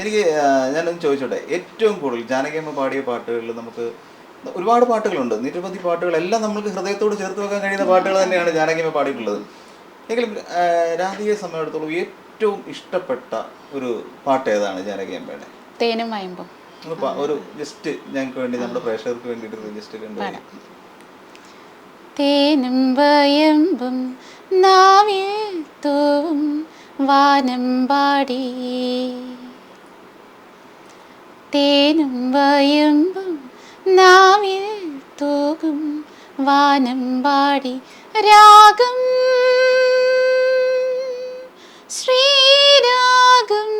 എനിക്ക് ഞാനൊന്ന് ചോദിച്ചോട്ടെ, ഏറ്റവും കൂടുതൽ ജാനകിയമ്മ പാടിയ പാട്ടുകളിൽ നമുക്ക് ഒരുപാട് പാട്ടുകളുണ്ട്, നിരവധി പാട്ടുകളെല്ലാം നമുക്ക് ഹൃദയത്തോട് ചേർത്ത് വെക്കാൻ കഴിയുന്ന പാട്ടുകൾ തന്നെയാണ് ജാനകിയമ്മ പാടിയിട്ടുള്ളത്. എങ്കിലും രാധികയെ സംബന്ധിച്ചിടത്തോളം ഏറ്റവും ഇഷ്ടപ്പെട്ട ഒരു പാട്ട് ഏതാണ് ജാനകിയമ്മയുടെ? തേനും വയമ്പും. ഒരു ജസ്റ്റ് ഞങ്ങൾക്ക് വേണ്ടി, നമ്മുടെ പ്രേക്ഷകർക്ക് വേണ്ടിയിട്ട് ജസ്റ്റ് കണ്ടുപോയി. തേനും വയമ്പും നാവിൽ തൂവും വാനമ്പാടി, തേനും വയമ്പും നാവിൽ തൂകും വാനമ്പാടി, രാഗം ശ്രീരാഗം